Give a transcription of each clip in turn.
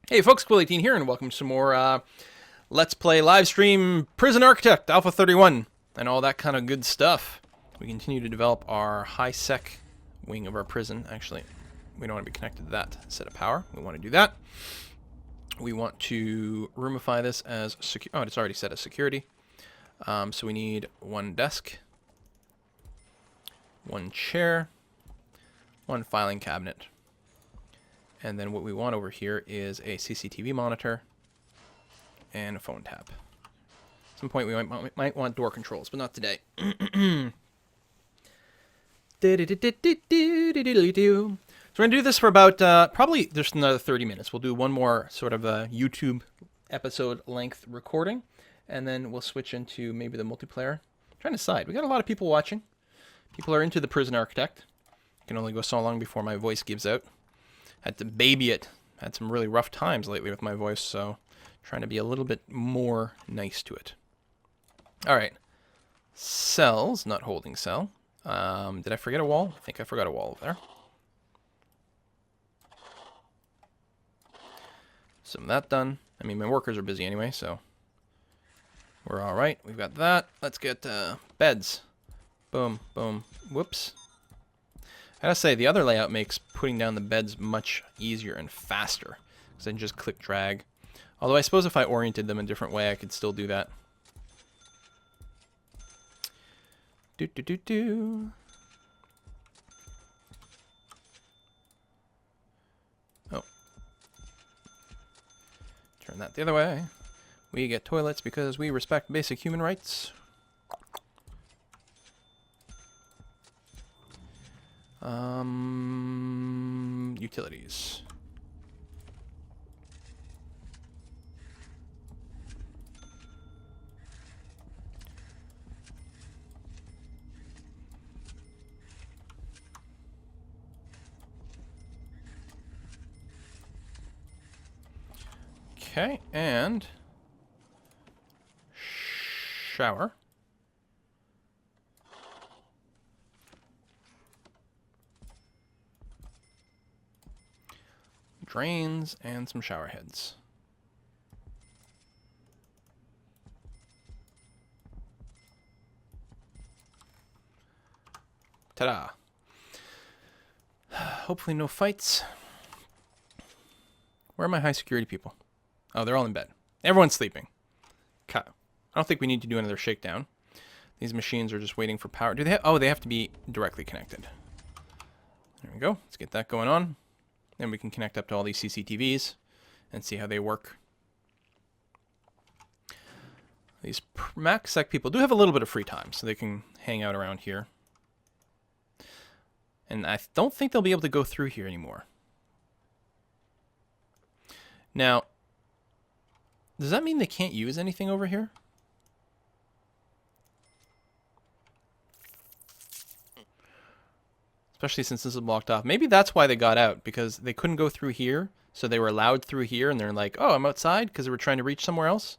Hey folks, Quill18 here, and welcome to some more Let's Play live stream Prison Architect Alpha 31 and all that kind of good stuff. We continue to develop our high-sec wing of our prison. Actually, we don't want to be connected to that set of power. We want to do that. We want to roomify this as secure. Oh, it's already set as security. So we need one desk, one chair, one filing cabinet. And then what we want over here is a CCTV monitor and a phone tab. At some point we might want door controls, but not today. So we're going to do this for about probably just another 30 minutes. We'll do one more sort of a YouTube episode length recording, and then we'll switch into maybe the multiplayer. I'm trying to decide. We got a lot of people watching. People are into the Prison Architect. Can only go so long before my voice gives out. Had to baby it. Had some really rough times lately with my voice, so trying to be a little bit more nice to it. All right. Cells, not holding cell. Did I forget a wall? I think I forgot a wall over there. Some of that done. I mean, my workers are busy anyway, so we're all right. We've got that. Let's get beds. Boom, boom. Whoops. I gotta say, the other layout makes putting down the beds much easier and faster, because I can just click drag. Although I suppose if I oriented them a different way, I could still do that. Do. Oh. Turn that the other way. We get toilets because we respect basic human rights. Utilities. Okay, and shower. Drains and some shower heads. Ta-da. Hopefully no fights. Where are my high security people? Oh, they're all in bed. Everyone's sleeping. I don't think we need to do another shakedown. These machines are just waiting for power. Do they oh, they have to be directly connected. There we go. Let's get that going on. Then we can connect up to all these CCTVs and see how they work. These MaxSec people do have a little bit of free time, so they can hang out around here. And I don't think they'll be able to go through here anymore. Now, does that mean they can't use anything over here? Especially since this is blocked off. Maybe that's why they got out, because they couldn't go through here, so they were allowed through here, and they're like, oh, I'm outside, because they were trying to reach somewhere else.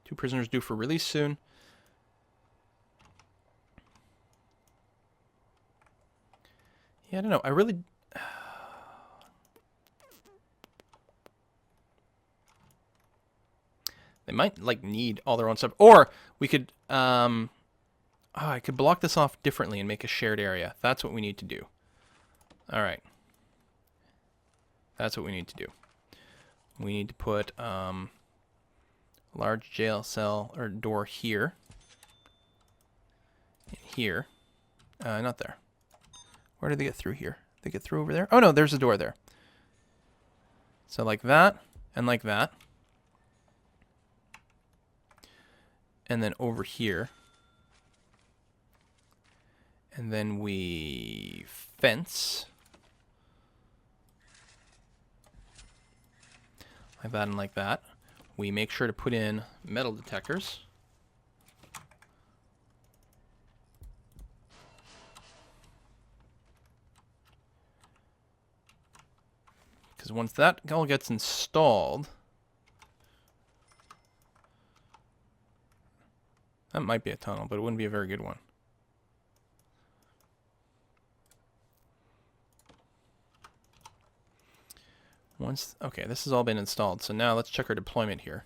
2 prisoners due for release soon. Yeah, I don't know. I really... They might, like, need all their own stuff. Or we could... Oh, I could block this off differently and make a shared area. That's what we need to do. All right. That's what we need to do. We need to put large jail cell or door here. And here. Not there. Where did they get through here? They get through over there? Oh, no, there's a door there. So like that and like that. And then over here. And then we fence. Like that and like that. We make sure to put in metal detectors. Because once that all gets installed, that might be a tunnel, but it wouldn't be a very good one. Okay, this has all been installed. So now let's check our deployment here.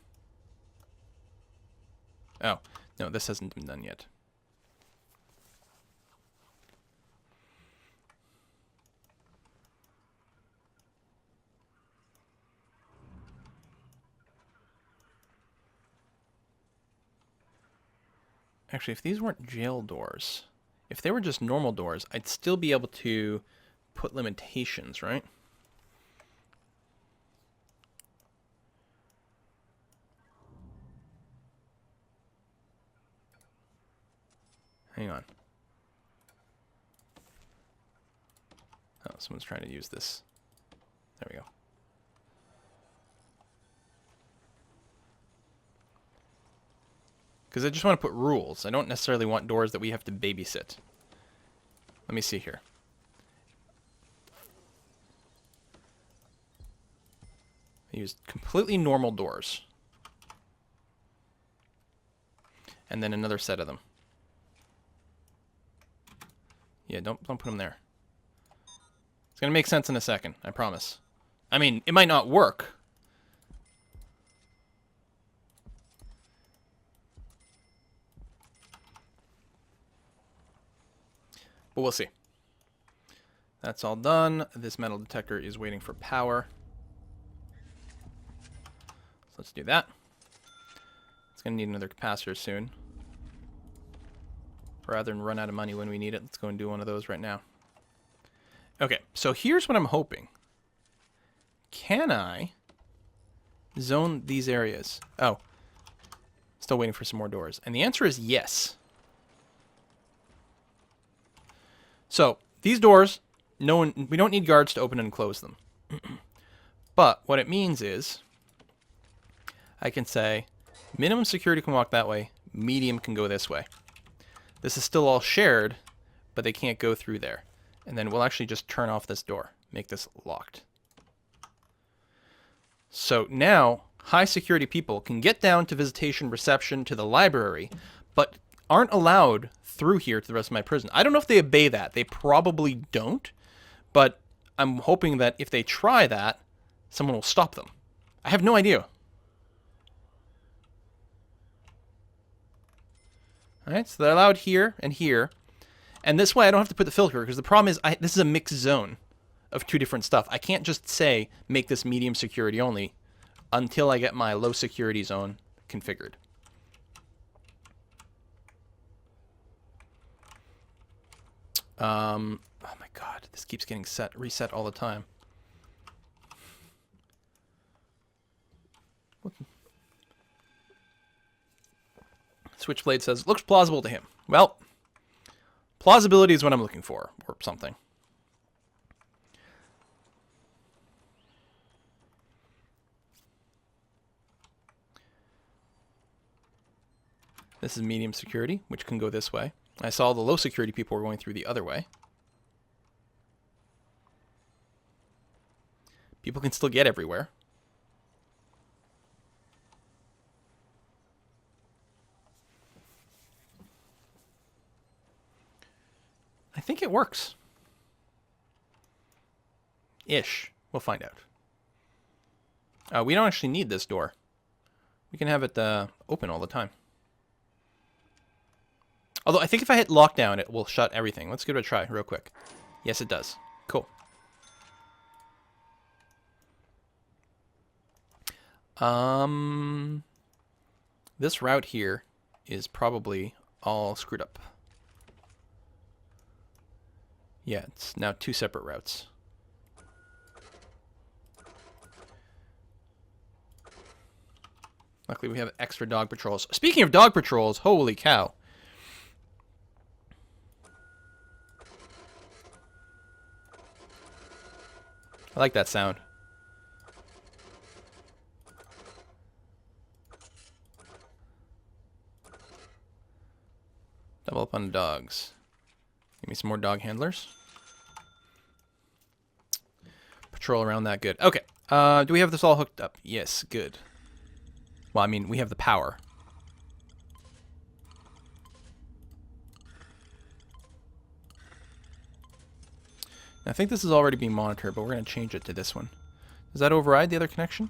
Oh, no, this hasn't been done yet. Actually, if these weren't jail doors, if they were just normal doors, I'd still be able to put limitations, right? Hang on. Oh, someone's trying to use this. There we go. Because I just want to put rules. I don't necessarily want doors that we have to babysit. Let me see here. I used completely normal doors. And then another set of them. Yeah, don't put them there. It's going to make sense in a second, I promise. I mean, it might not work. But we'll see. That's all done. This metal detector is waiting for power. So let's do that. It's going to need another capacitor soon. Rather than run out of money when we need it, let's go and do one of those right now. Okay, so here's what I'm hoping. Can I zone these areas? Oh, still waiting for some more doors. And the answer is yes. So these doors, we don't need guards to open and close them. But what it means is I can say minimum security can walk that way, medium can go this way. This is still all shared, but they can't go through there. And then we'll actually just turn off this door, make this locked. So now high security people can get down to visitation reception to the library, but aren't allowed through here to the rest of my prison. I don't know if they obey that. They probably don't, but I'm hoping that if they try that, someone will stop them. I have no idea. Alright, so they're allowed here and here. And this way I don't have to put the filter, because the problem is this is a mixed zone of two different stuff. I can't just say, make this medium security only, until I get my low security zone configured. Oh my god, this keeps getting reset all the time. Switchblade says, looks plausible to him. Well, plausibility is what I'm looking for, or something. This is medium security, which can go this way. I saw the low security people were going through the other way. People can still get everywhere. I think it works. Ish. We'll find out. We don't actually need this door. We can have it open all the time. Although I think if I hit lockdown, it will shut everything. Let's give it a try real quick. Yes, it does. Cool. This route here is probably all screwed up. Yeah, it's now two separate routes. Luckily, we have extra dog patrols. Speaking of dog patrols, holy cow. I like that sound. Double up on dogs. Give me some more dog handlers. Patrol around that, good. Okay, do we have this all hooked up? Yes, good. Well, I mean, we have the power. I think this is already being monitored, but we're going to change it to this one. Does that override the other connection?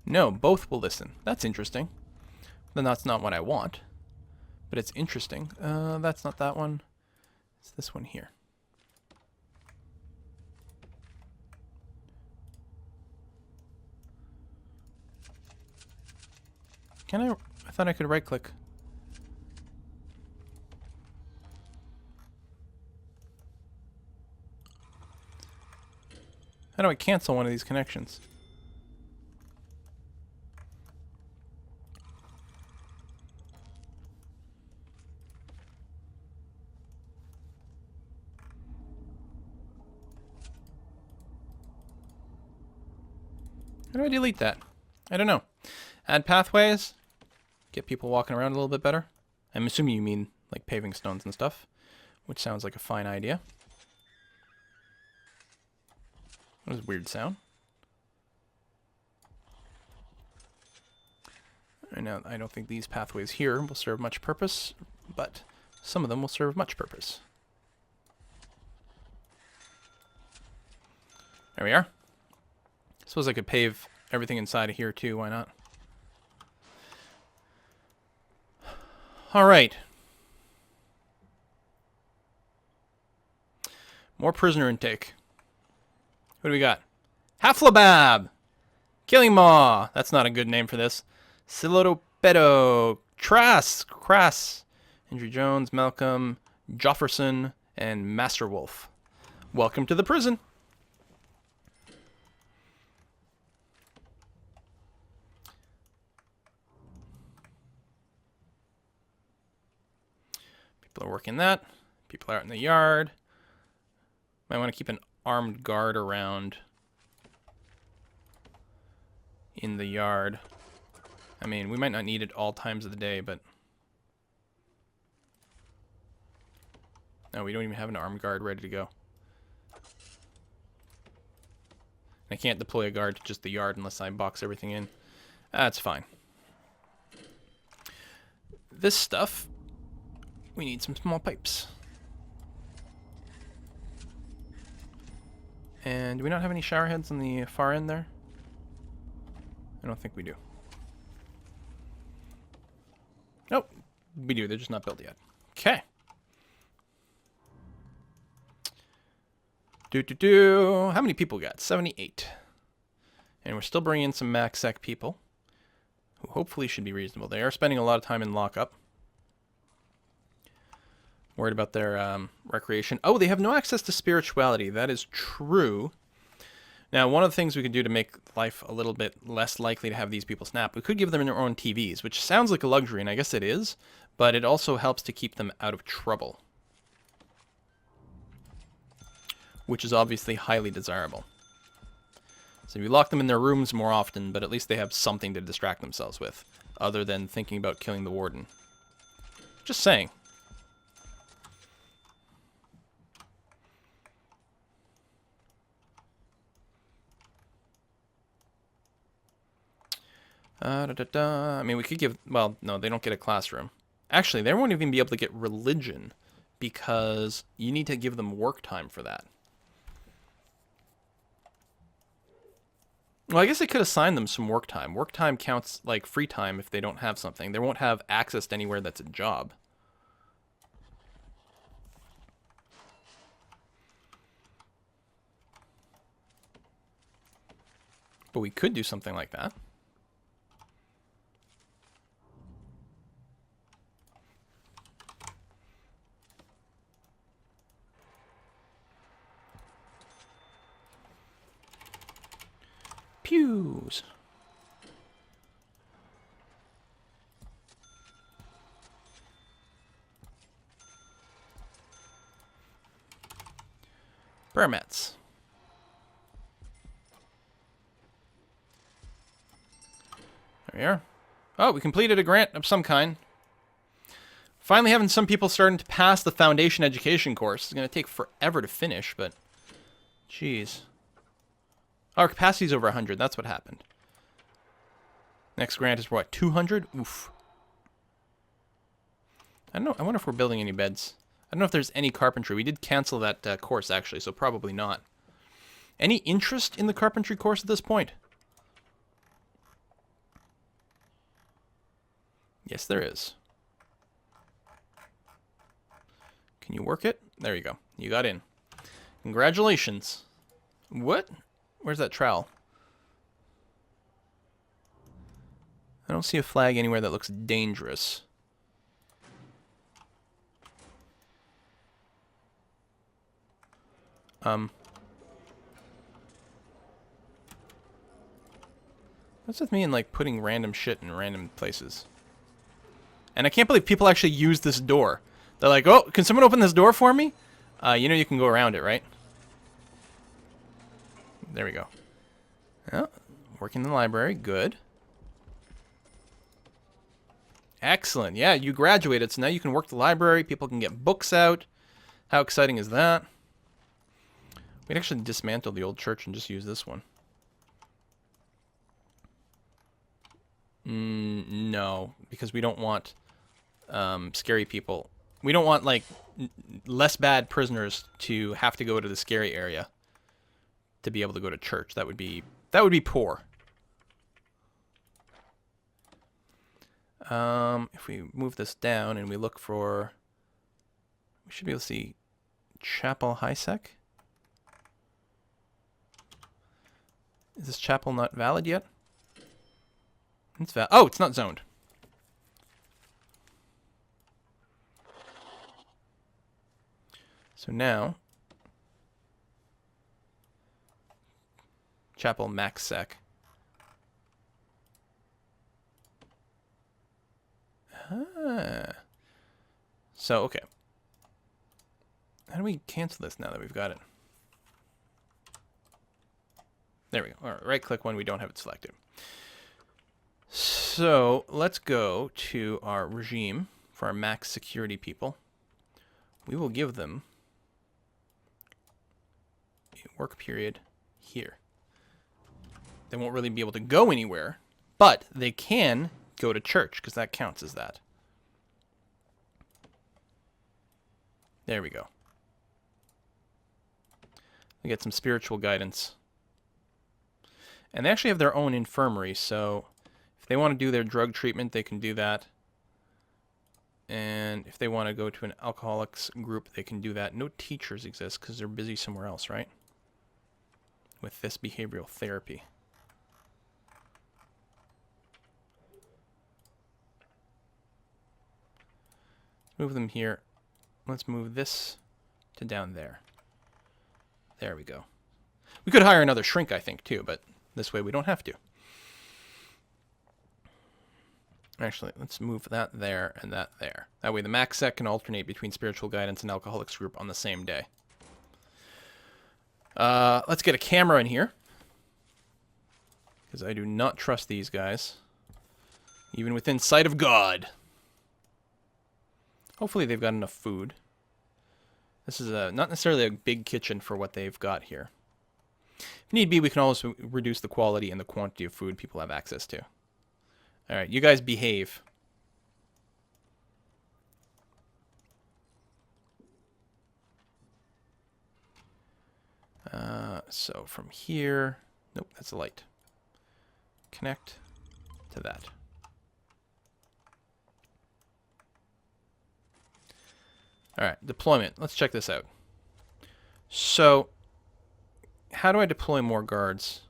No, both will listen. That's interesting. Then that's not what I want. But it's interesting. That's not that one. It's this one here. Can I thought I could right click. How do I cancel one of these connections? How do I delete that? I don't know. Add pathways. Get people walking around a little bit better. I'm assuming you mean like paving stones and stuff, which sounds like a fine idea. That was a weird sound. And now I don't think these pathways here will serve much purpose, but some of them will serve much purpose. There we are. Suppose I could pave everything inside of here too, why not? Alright. More prisoner intake. What do we got? Haflabab! Killing Maw! That's not a good name for this. Silodopedo! Crass! Andrew Jones, Malcolm, Jofferson, and Master Wolf. Welcome to the prison. People are working that. People are out in the yard. Might want to keep an armed guard around in the yard. I mean, we might not need it all times of the day, but... No, we don't even have an armed guard ready to go. I can't deploy a guard to just the yard unless I box everything in. That's fine. This stuff... We need some small pipes. And do we not have any shower heads on the far end there? I don't think we do. Nope. We do. They're just not built yet. Okay. How many people we got? 78. And we're still bringing in some MaxSec people, who hopefully should be reasonable. They are spending a lot of time in lockup. Worried about their recreation. Oh, they have no access to spirituality. That is true. Now, one of the things we could do to make life a little bit less likely to have these people snap, we could give them their own TVs, which sounds like a luxury, and I guess it is, but it also helps to keep them out of trouble, which is obviously highly desirable. So we lock them in their rooms more often, but at least they have something to distract themselves with, other than thinking about killing the warden. Just saying. I mean, we could give... Well, no, they don't get a classroom. Actually, they won't even be able to get religion because you need to give them work time for that. Well, I guess they could assign them some work time. Work time counts like free time if they don't have something. They won't have access to anywhere that's a job. But we could do something like that. Pews. Prayer mats. There we are. Oh, we completed a grant of some kind. Finally having some people starting to pass the foundation education course. It's going to take forever to finish, but... Jeez. Our capacity's over 100. That's what happened. Next grant is what, 200? Oof. I don't know. I wonder if we're building any beds. I don't know if there's any carpentry. We did cancel that course, actually, so probably not. Any interest in the carpentry course at this point? Yes, there is. Can you work it? There you go. You got in. Congratulations. What? Where's that trowel? I don't see a flag anywhere that looks dangerous. What's with me and like putting random shit in random places? And I can't believe people actually use this door. They're like, oh, can someone open this door for me? You know you can go around it, right? There we go. Oh, working in the library. Good. Excellent. Yeah, you graduated, so now you can work the library. People can get books out. How exciting is that? We'd actually dismantle the old church and just use this one. No, because we don't want scary people. We don't want, like, less bad prisoners to have to go to the scary area to be able to go to church. That would be poor. If we move this down and we look for, we should be able to see Chapel High Sec. Is this chapel not valid yet? It's oh, it's not zoned. So now, Chapel Max Sec. So, okay. How do we cancel this now that we've got it? There we go. All right, right-click when we don't have it selected. So, let's go to our regime for our max security people. We will give them a work period here. They won't really be able to go anywhere, but they can go to church, because that counts as that. There we go. They get some spiritual guidance. And they actually have their own infirmary, so if they want to do their drug treatment, they can do that. And if they want to go to an alcoholics group, they can do that. No teachers exist because they're busy somewhere else, right? With this behavioral therapy. Move them here. Let's move this to down there. There we go. We could hire another shrink, I think, too, but this way we don't have to. Actually, let's move that there and that there. That way the max sec can alternate between spiritual guidance and alcoholics group on the same day. Let's get a camera in here, because I do not trust these guys, even within sight of God. Hopefully they've got enough food. This is not necessarily a big kitchen for what they've got here. If need be, we can also reduce the quality and the quantity of food people have access to. All right, you guys behave. So from here, nope, that's a light. Connect to that. All right, deployment. Let's check this out. So, how do I deploy more guards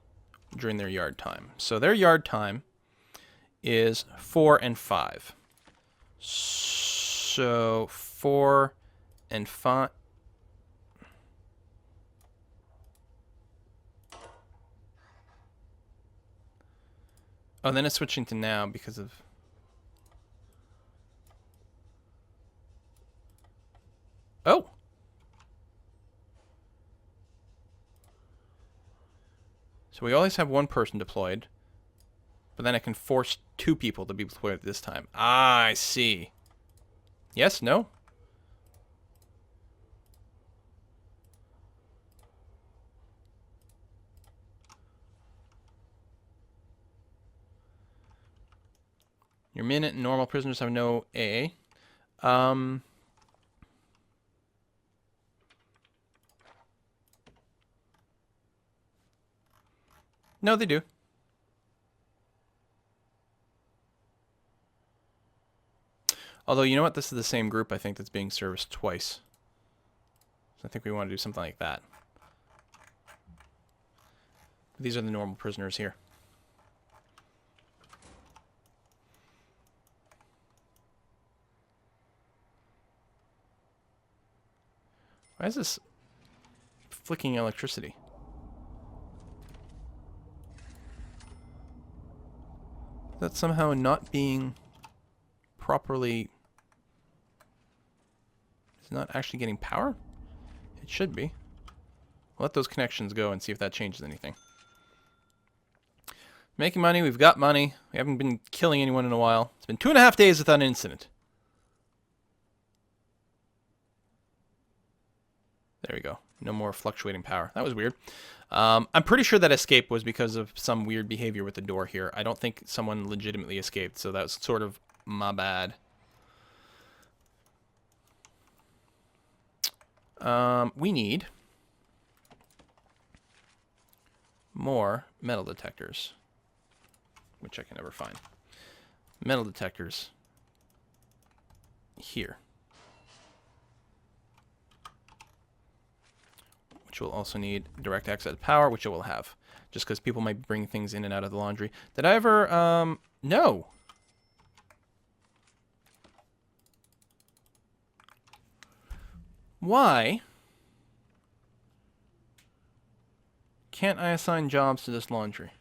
during their yard time? So their yard time is 4 and 5. So 4 and 5. Oh, then it's switching to now because of... Oh! So we always have one person deployed, but then I can force 2 people to be deployed at this time. Ah, I see. Yes? No? Your minute and normal prisoners have no AA. Um, no, they do. Although, you know what? This is the same group, I think, that's being serviced twice. So I think we want to do something like that. These are the normal prisoners here. Why is this flicking electricity? Is that somehow not being properly... Is it not actually getting power? It should be. We'll let those connections go and see if that changes anything. Making money, we've got money. We haven't been killing anyone in a while. It's been 2.5 days without an incident. There we go. No more fluctuating power. That was weird. I'm pretty sure that escape was because of some weird behavior with the door here. I don't think someone legitimately escaped, so that was sort of my bad. We need more metal detectors, which I can never find. Metal detectors here. Which will also need direct access power, which it will have. Just because people might bring things in and out of the laundry. Did I ever, no. Why can't I assign jobs to this laundry?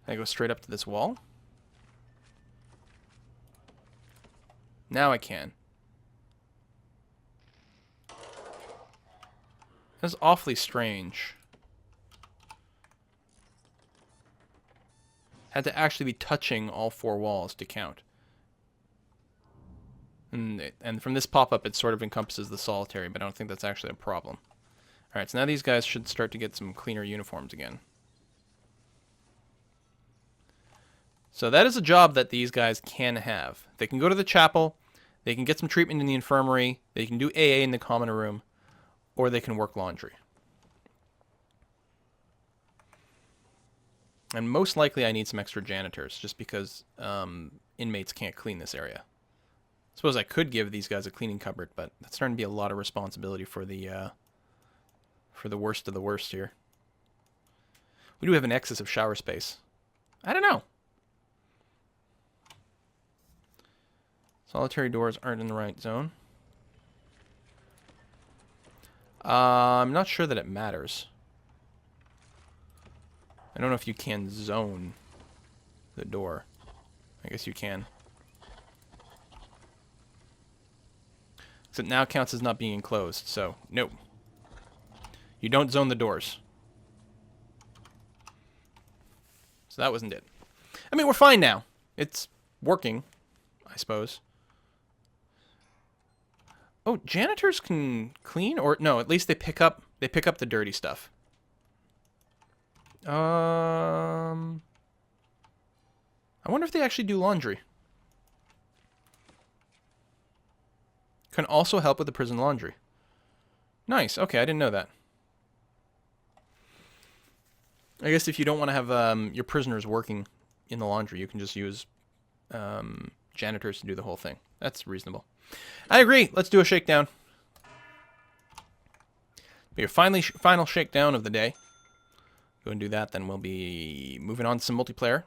I go straight up to this wall? Now I can. That's awfully strange. Had to actually be touching all 4 walls to count. And from this pop-up, it sort of encompasses the solitary, but I don't think that's actually a problem. Alright, so now these guys should start to get some cleaner uniforms again. So that is a job that these guys can have. They can go to the chapel, they can get some treatment in the infirmary, they can do AA in the common room, or they can work laundry. And most likely I need some extra janitors, just because inmates can't clean this area. I suppose I could give these guys a cleaning cupboard, but that's starting to be a lot of responsibility for the worst of the worst here. We do have an excess of shower space. I don't know. Solitary doors aren't in the right zone. I'm not sure that it matters. I don't know if you can zone the door. I guess you can. So it now counts as not being enclosed, so no. You don't zone the doors. So that wasn't it. I mean, we're fine now. It's working, I suppose. Oh, janitors can clean, or no, at least they pick up the dirty stuff. I wonder if they actually do laundry. Can also help with the prison laundry. Nice. Okay, I didn't know that. I guess if you don't want to have your prisoners working in the laundry, you can just use janitors to do the whole thing. That's reasonable. I agree. Let's do a shakedown. Be a final shakedown of the day. Go and do that, then we'll be moving on to some multiplayer.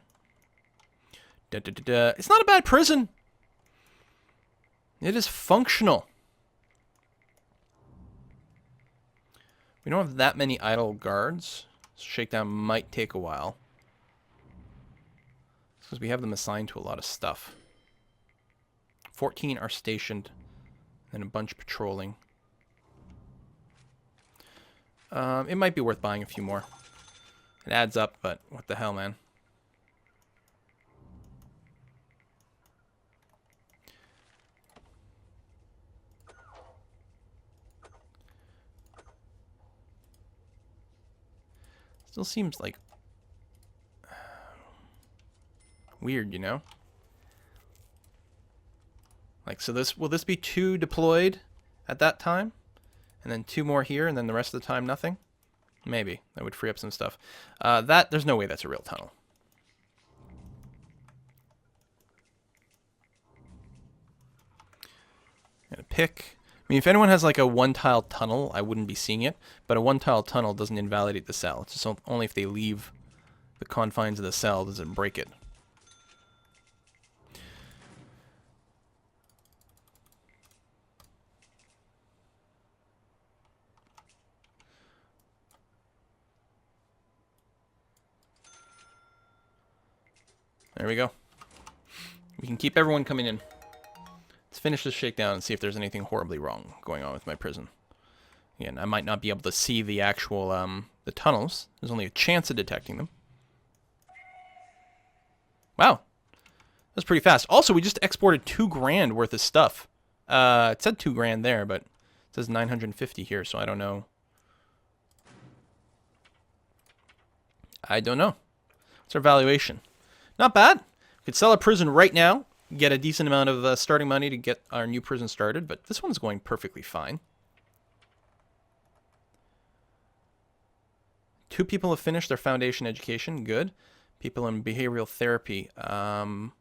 It's not a bad prison. It is functional. We don't have that many idle guards. So shakedown might take a while. Because we have them assigned to a lot of stuff. 14 are stationed, and a bunch patrolling. It might be worth buying a few more. It adds up, but what the hell, man. Still seems like weird, you know? Like, so will this be 2 deployed at that time? And then 2 more here, and then the rest of the time nothing? Maybe. That would free up some stuff. There's no way that's a real tunnel. Gonna pick. I mean, if anyone has like a 1-tile tunnel, I wouldn't be seeing it. But a 1-tile tunnel doesn't invalidate the cell. It's just only if they leave the confines of the cell does it break it. There we go. We can keep everyone coming in. Let's finish this shakedown and see if there's anything horribly wrong going on with my prison. Again, I might not be able to see the actual, the tunnels. There's only a chance of detecting them. Wow. That's pretty fast. Also, we just exported $2,000 worth of stuff. It said $2,000 there, but it says 950 here, so I don't know. I don't know. What's our valuation? Not bad. We could sell a prison right now, get a decent amount of starting money to get our new prison started, but this one's going perfectly fine. 2 people have finished their foundation education. Good. People in behavioral therapy. I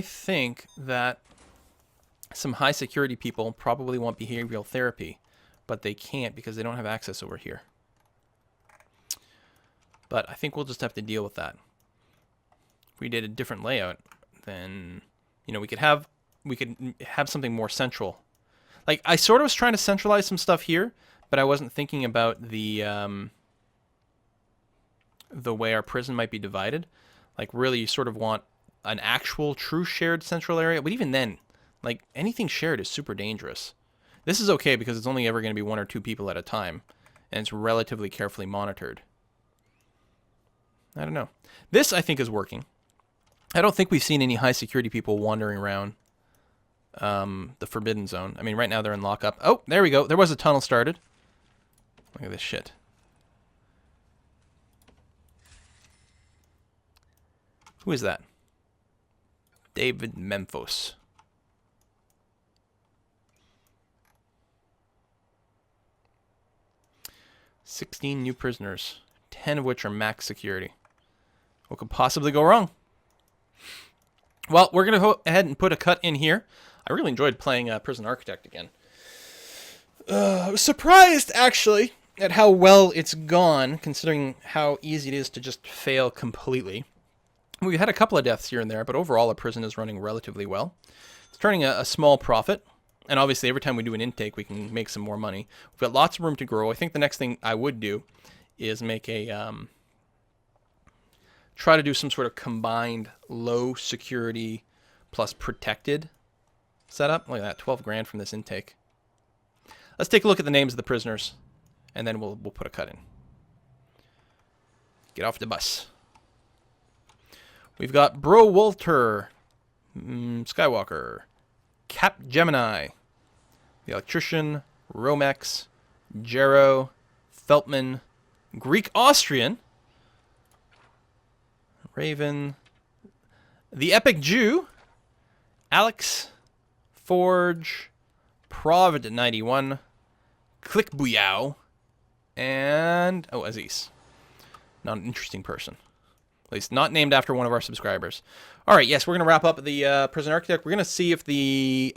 think... that some high security people probably want behavioral therapy, but they can't because they don't have access over here. But I think we'll just have to deal with that. If we did a different layout, then, you know, we could have something more central. Like, I sort of was trying to centralize some stuff here, but I wasn't thinking about the way our prison might be divided. Like, really, you sort of want an actual true shared central area, but even then, like, anything shared is super dangerous. This is okay because it's only ever going to be 1 or 2 people at a time, and it's relatively carefully monitored. I don't know. This, I think, is working. I don't think we've seen any high security people wandering around the Forbidden Zone. I mean, right now they're in lockup. Oh, there we go. There was a tunnel started. Look at this shit. Who is that? David Memphis. 16 new prisoners, 10 of which are max security. What could possibly go wrong? Well, we're going to go ahead and put a cut in here. I really enjoyed playing Prison Architect again. I was surprised, actually, at how well it's gone, considering how easy it is to just fail completely. We've had a couple of deaths here and there, but overall, a prison is running relatively well. It's turning a small profit, and obviously, every time we do an intake, we can make some more money. We've got lots of room to grow. I think the next thing I would do is make a... try to do some sort of combined low security plus protected setup. Look at that, 12 grand from this intake. Let's take a look at the names of the prisoners, and then we'll put a cut in. Get off the bus. We've got Bro Walter, Skywalker, Cap Gemini, the Electrician, Romex, Jero, Feltman, Greek Austrian, Raven, the Epic Jew, Alex, Forge, Provd 91, Click Booyow, and Aziz. Not an interesting person. At least not named after one of our subscribers. All right, yes, we're going to wrap up the Prison Architect. We're going to see if the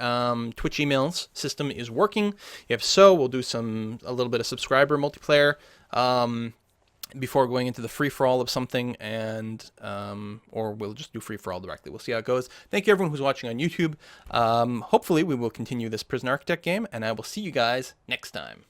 Twitch emails system is working. If so, we'll do a little bit of subscriber multiplayer before going into the free-for-all of something, and or we'll just do free-for-all directly. We'll see how it goes. Thank you, everyone who's watching on YouTube. Hopefully, we will continue this Prison Architect game, and I will see you guys next time.